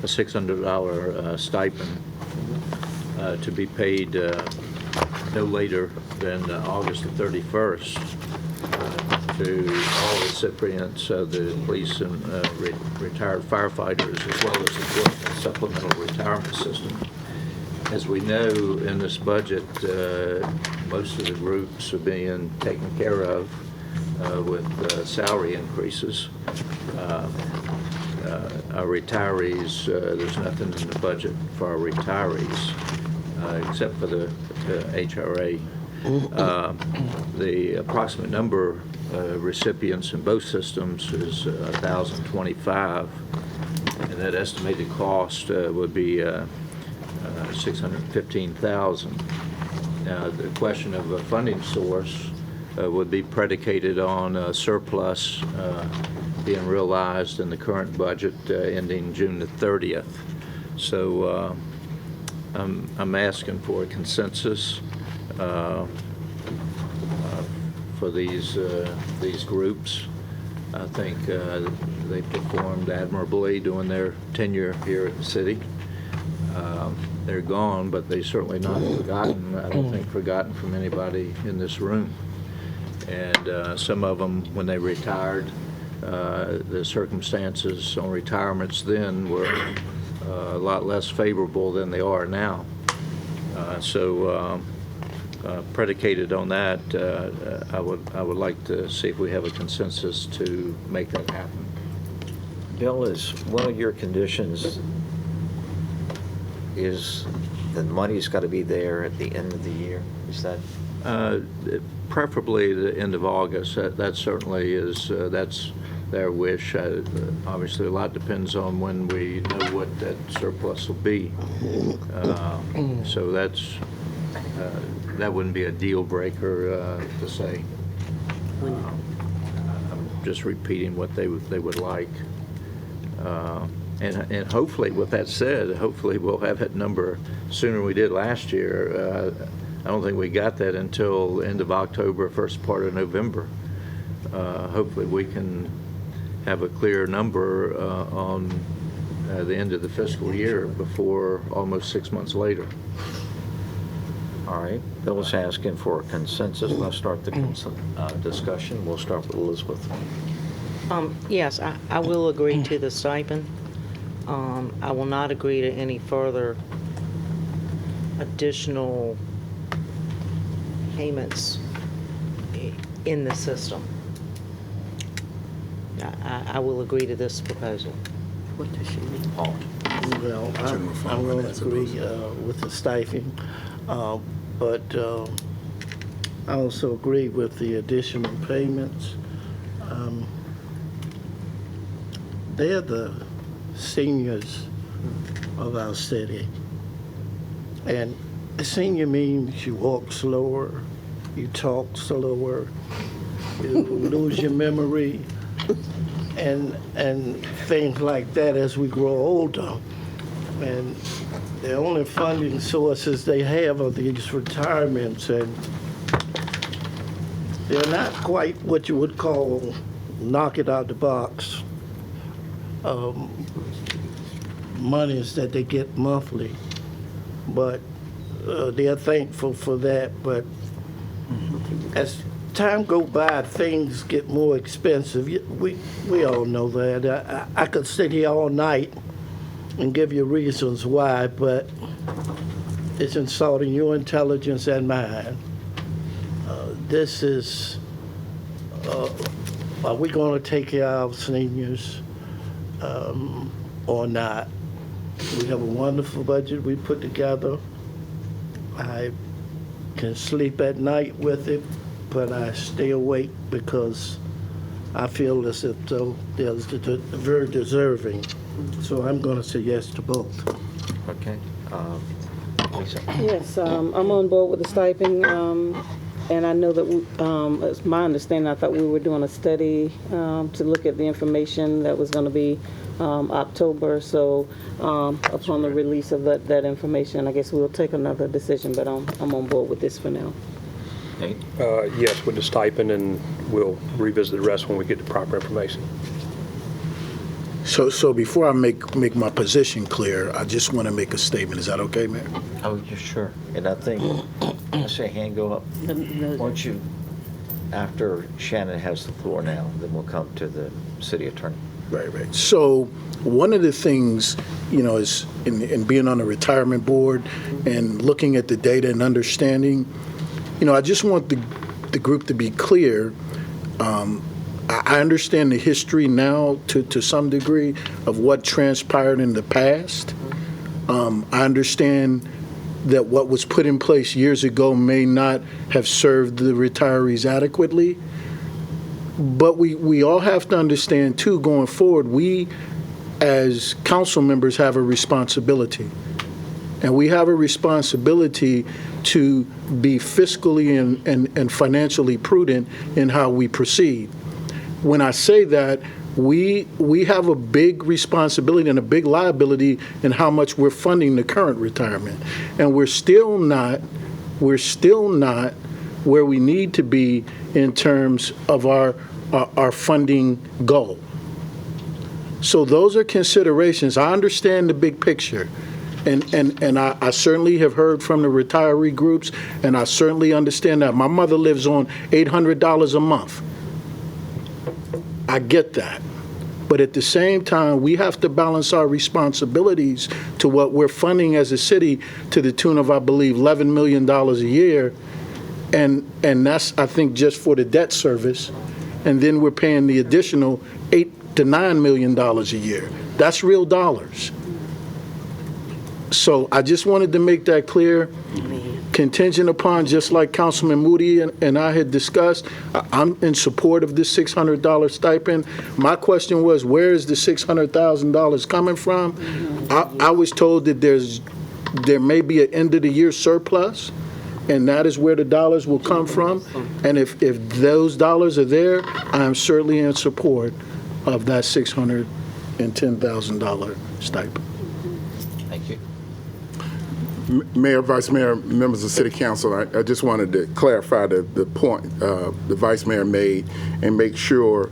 S9: $600 stipend to be paid no later than August the 31st to all recipients of the police and retired firefighters, as well as the supplemental retirement system. As we know, in this budget, most of the groups are being taken care of with salary increases. Our retirees, there's nothing in the budget for our retirees except for the HRA. The approximate number of recipients in both systems is 1,025, and that estimated cost would be $615,000. Now, the question of a funding source would be predicated on surplus being realized in the current budget ending June the 30th. So I'm asking for a consensus for these groups. I think they performed admirably during their tenure here at the city. They're gone, but they're certainly not forgotten. I don't think forgotten from anybody in this room. And some of them, when they retired, the circumstances on retirements then were a lot less favorable than they are now. So predicated on that, I would like to see if we have a consensus to make that happen.
S1: Bill, is one of your conditions is the money's got to be there at the end of the year? Is that?
S9: Preferably the end of August. That certainly is, that's their wish. Obviously, a lot depends on when we know what that surplus will be. So that's that wouldn't be a deal breaker to say. I'm just repeating what they would like. And hopefully, with that said, hopefully we'll have that number sooner than we did last year. I don't think we got that until the end of October, first part of November. Hopefully we can have a clear number on the end of the fiscal year before almost 6 months later.
S1: All right, Bill's asking for a consensus. Let's start the discussion. We'll start with Elizabeth.
S7: Yes, I will agree to the stipend. I will not agree to any further additional payments in the system. I will agree to this proposal.
S4: What does she mean?
S1: Paul.
S12: Well, I'm going to agree with the stipend, but I also agree with the additional payments. They're the seniors of our city. And a senior means you walk slower, you talk slower, you lose your memory, and things like that as we grow older. And the only funding sources they have are these retirements, and they're not quite what you would call knock it out the box monies that they get monthly. But they're thankful for that. But as time go by, things get more expensive. We all know that. I could sit here all night and give you reasons why, but it's insulting your intelligence and mine. This is, are we going to take care of seniors or not? We have a wonderful budget we put together. I can sleep at night with it, but I stay awake because I feel as if though they're very deserving. So I'm going to say yes to both.
S1: Okay. Lisa.
S8: Yes, I'm on board with the stipend, and I know that, it's my understanding, I thought we were doing a study to look at the information that was going to be October, so upon the release of that information, I guess we'll take another decision, but I'm on board with this for now.
S1: Nate?
S13: Yes, with the stipend, and we'll revisit the rest when we get the proper information.
S10: So before I make my position clear, I just want to make a statement. Is that okay, Mayor?
S1: Oh, yeah, sure. And I think, I say hand go up. Once you, after Shannon has the floor now, then we'll come to the city attorney.
S10: Right. So one of the things, is in being on the retirement board and looking at the data and understanding, I just want the group to be clear. I understand the history now to some degree of what transpired in the past. I understand that what was put in place years ago may not have served the retirees adequately. But we all have to understand, too, going forward, we as council members have a responsibility. And we have a responsibility to be fiscally and financially prudent in how we proceed. When I say that, we have a big responsibility and a big liability in how much we're funding the current retirement. And we're still not where we need to be in terms of our funding goal. So those are considerations. I understand the big picture. And I certainly have heard from the retiree groups, and I certainly understand that. My mother lives on $800 a month. I get that. But at the same time, we have to balance our responsibilities to what we're funding as a city to the tune of, I believe, $11 million a year. And that's, I think, just for the debt service. And then we're paying the additional $8 to $9 million a year. That's real dollars. So I just wanted to make that clear. Contingent upon, just like Councilman Moody and I had discussed, I'm in support of this $600 stipend. My question was, where is the $600,000 coming from? I was told that there may be an end of the year surplus, and that is where the dollars will come from. And if those dollars are there, I am certainly in support of that $600 and $10,000 stipend.
S1: Thank you.
S14: Mayor, Vice Mayor, members of City Council, I just wanted to clarify the point the Vice Mayor made and make sure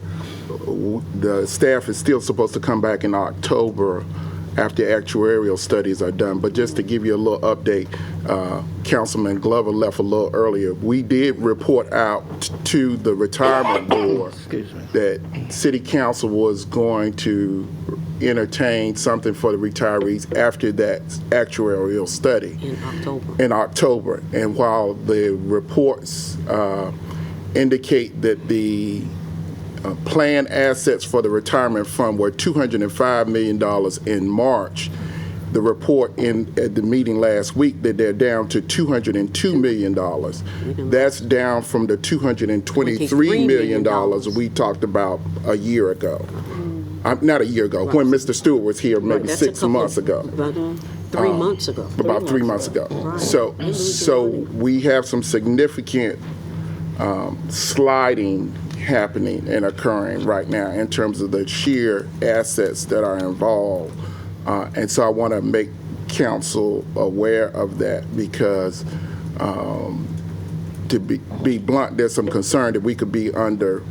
S14: the staff is still supposed to come back in October after actuarial studies are done. But just to give you a little update, Councilman Glover left a little earlier. We did report out to the retirement board that City Council was going to entertain something for the retirees after that actuarial study in October. And while the reports indicate that the planned assets for the retirement fund were $205 million in March, the report at the meeting last week that they're down to $202 million. That's down from the $223 million we talked about a year ago. Not a year ago, when Mr. Stewart was here, maybe 6 months ago.
S4: About 3 months ago.
S14: About 3 months ago. So we have some significant sliding happening and occurring right now in terms of the sheer assets that are involved. And so I want to make council aware of that because to be blunt, there's some concern that we could be under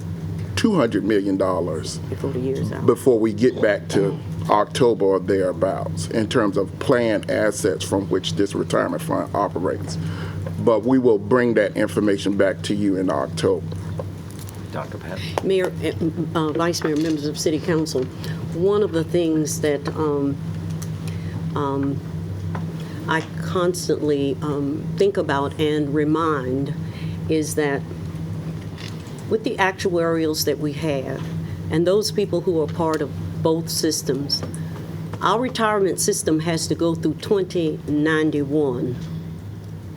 S14: $200 million
S4: before the year's out,
S14: before we get back to October or thereabouts in terms of planned assets from which this retirement fund operates. But we will bring that information back to you in October.
S1: Dr. Pat.
S4: Mayor, Vice Mayor, members of City Council, one of the things that I constantly think about and remind is that with the actuarials that we have and those people who are part of both systems, our retirement system has to go through 2091.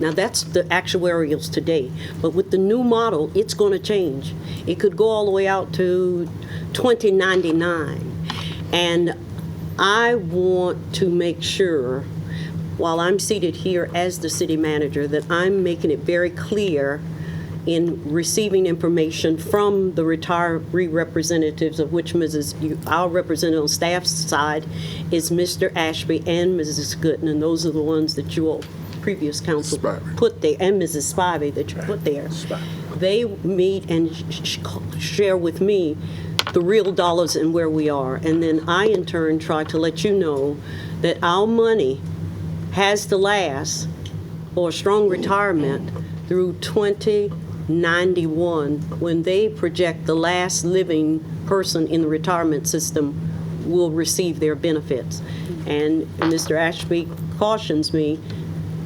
S4: Now, that's the actuarials today. But with the new model, it's going to change. It could go all the way out to 2099. And I want to make sure, while I'm seated here as the city manager, that I'm making it very clear in receiving information from the retiree representatives, of which our representative on staff's side is Mr. Ashby and Mrs. Gooden, and those are the ones that you all previous council put there, and Mrs. Spivey that you put there. They meet and share with me the real dollars and where we are. And then I, in turn, try to let you know that our money has to last for a strong retirement through 2091, when they project the last living person in the retirement system will receive their benefits. And Mr. Ashby cautions me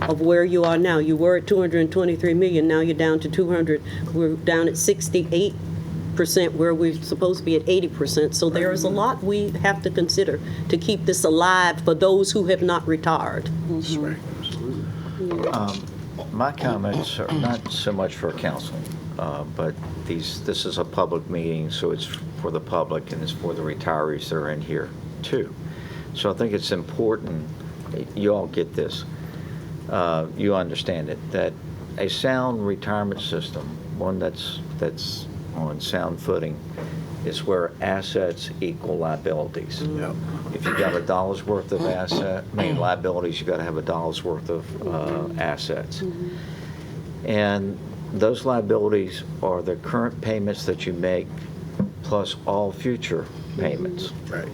S4: of where you are now. You were at 223 million, now you're down to 200. We're down at 68% where we're supposed to be at 80%. So there is a lot we have to consider to keep this alive for those who have not retired.
S1: My comments are not so much for council, but this is a public meeting, so it's for the public and it's for the retirees that are in here too. So I think it's important, you all get this, you understand it, that a sound retirement system, one that's on sound footing, is where assets equal liabilities.
S10: Yep.
S1: If you've got $1 worth of liabilities, you've got to have $1 worth of assets. And those liabilities are the current payments that you make plus all future payments.
S10: Right.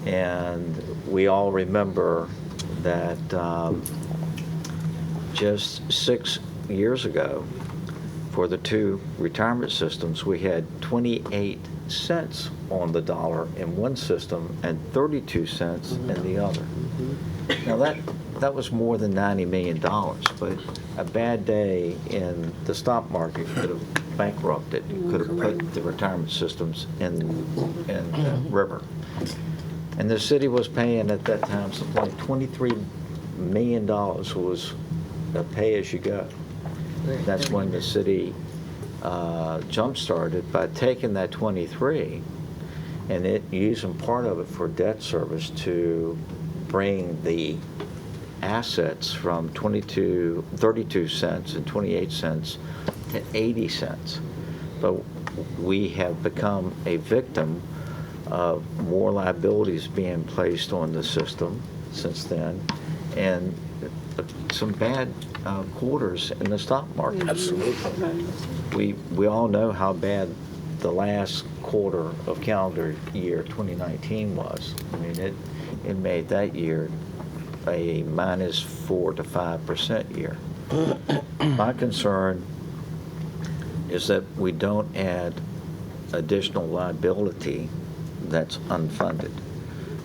S1: And we all remember that just 6 years ago, for the two retirement systems, we had 28 cents on the dollar in one system and 32 cents in the other. Now that was more than $90 million, but a bad day in the stock market could have bankrupted, could have put the retirement systems in the river. And the city was paying at that time something like $23 million was a pay-as-you-go. That's when the city jump-started by taking that 23 and using part of it for debt service to bring the assets from 32 cents and 28 cents to 80 cents. But we have become a victim more liabilities being placed on the system since then, and some bad quarters in the stock market.
S10: Absolutely.
S1: We all know how bad the last quarter of calendar year 2019 was. I mean, it made that year a -4 to 5% year. My concern is that we don't add additional liability that's unfunded.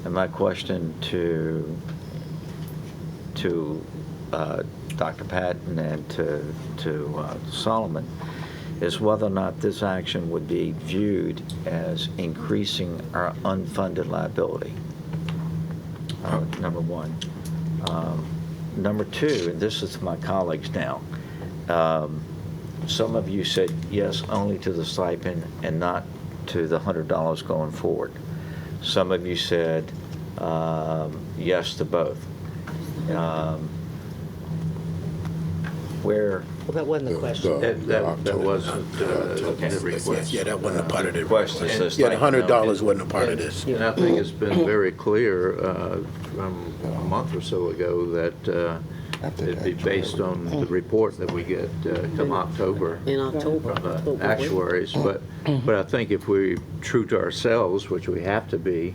S1: And my question to Dr. Patton and to Solomon is whether or not this action would be viewed as increasing our unfunded liability. Number one. Number two, and this is to my colleagues now, some of you said yes only to the stipend and not to the $100 going forward. Some of you said yes to both. Where?
S7: Well, that wasn't the question.
S9: That wasn't the request.
S10: Yeah, that wasn't a part of the
S1: Request is this
S10: Yeah, the
S1: stipend.
S10: $100 wasn't a part of this.
S9: And I think it's been very clear from a month or so ago that it'd be based on the report that we get come October
S4: In October.
S9: from the actuaries. But I think if we're true to ourselves, which we have to be,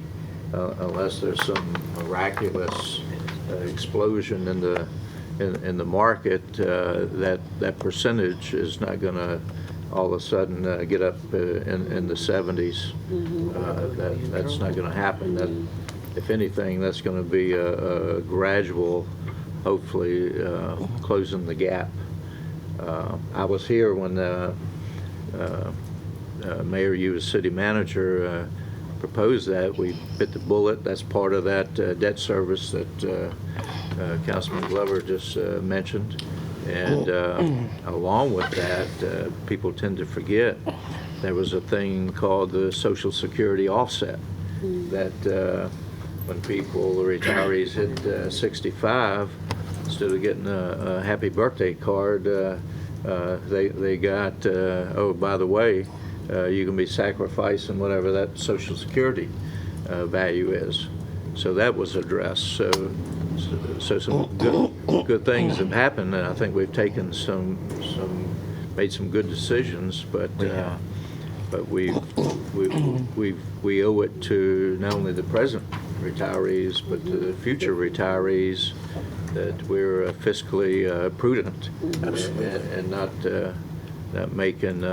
S9: unless there's some miraculous explosion in the market, that percentage is not going to all of a sudden get up in the 70s. That's not going to happen. That, if anything, that's going to be a gradual, hopefully, closing the gap. I was here when Mayor, you as city manager, proposed that. We bit the bullet. That's part of that debt service that Councilman Glover just mentioned. And along with that, people tend to forget there was a thing called the Social Security offset that when people, the retirees, hit 65, instead of getting a happy birthday card, they got, oh, by the way, you can be sacrificing whatever that Social Security value is. So that was addressed. So some good things have happened, and I think we've taken made some good decisions. But we owe it to not only the present retirees but to the future retirees that we're fiscally prudent and not making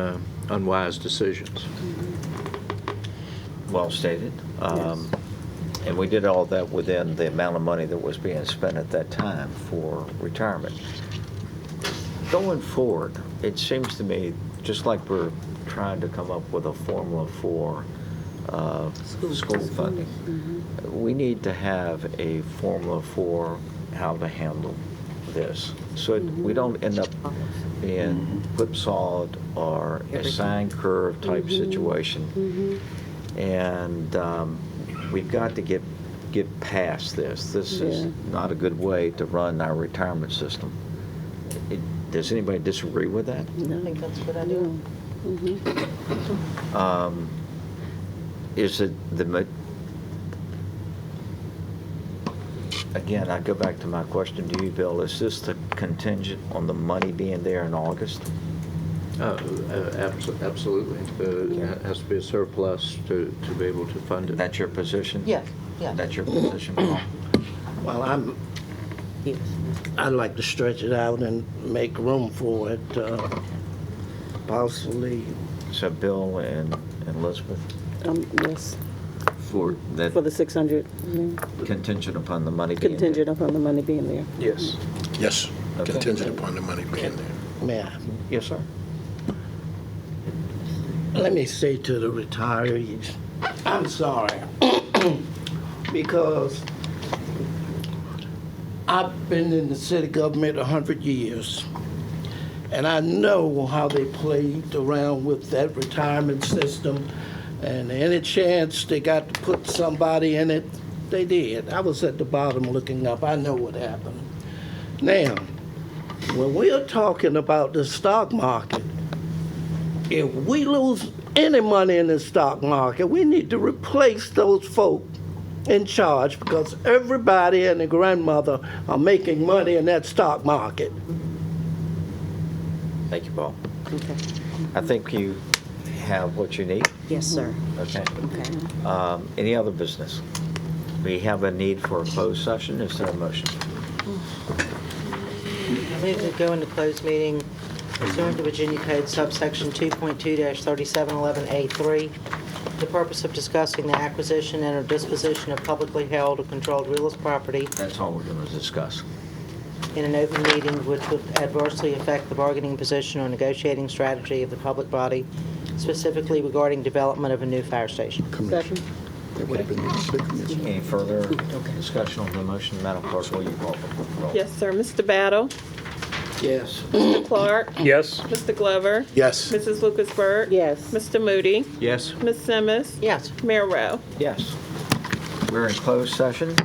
S9: unwise decisions.
S1: Well stated. And we did all that within the amount of money that was being spent at that time for retirement. Going forward, it seems to me, just like we're trying to come up with a formula for school funding, we need to have a formula for how to handle this, so we don't end up being whipsawed or a sine curve type situation. And we've got to get past this. This is not a good way to run our retirement system. Does anybody disagree with that?
S7: I think that's a good idea.
S1: Is it again, I go back to my question to you, Bill, is this the contingent on the money being there in August?
S9: Absolutely. It has to be a surplus to be able to fund it.
S1: That's your position?
S7: Yes, yeah.
S1: That's your position, Paul?
S12: Well, I'd like to stretch it out and make room for it, possibly.
S1: So Bill and Elizabeth?
S8: Yes,
S1: For that
S8: for the 600,
S1: contingent upon the money being
S8: contingent upon the money being there.
S10: Yes. Yes,
S1: Okay.
S10: contingent upon the money being there.
S12: Yeah.
S1: Yes, sir.
S12: Let me say to the retirees, I'm sorry, because I've been in the city government 100 years, and I know how they played around with that retirement system, and any chance they got to put somebody in it, they did. I was at the bottom looking up. I know what happened. Now, when we are talking about the stock market, if we lose any money in the stock market, we need to replace those folk in charge because everybody and their grandmother are making money in that stock market.
S1: Thank you, Paul.
S4: Okay.
S1: I think you have what you need.
S4: Yes, sir.
S1: Okay.
S4: Okay.
S1: Any other business? We have a need for a closed session. Is there a motion?
S7: I move to go into closed meeting pursuant to Virginia Code subsection 2.2-3711A3, the purpose of discussing the acquisition and or disposition of publicly held or controlled real estate property
S1: That's all we're going to discuss.
S7: in an open meeting which would adversely affect the bargaining position or negotiating strategy of the public body, specifically regarding development of a new fire station.
S8: Second.
S1: Any further discussion on the motion? Madam Clerk, will you call the roll?
S2: Yes, sir. Mr. Battle?
S12: Yes.
S2: Mr. Clark?
S13: Yes?
S2: Mr. Glover?
S10: Yes.
S2: Mrs. Lucasberg?
S8: Yes.
S2: Mr. Moody?
S9: Yes?
S2: Ms. Simmons?
S7: Yes.
S2: Mayor Rowe?
S1: Yes. We're in closed session.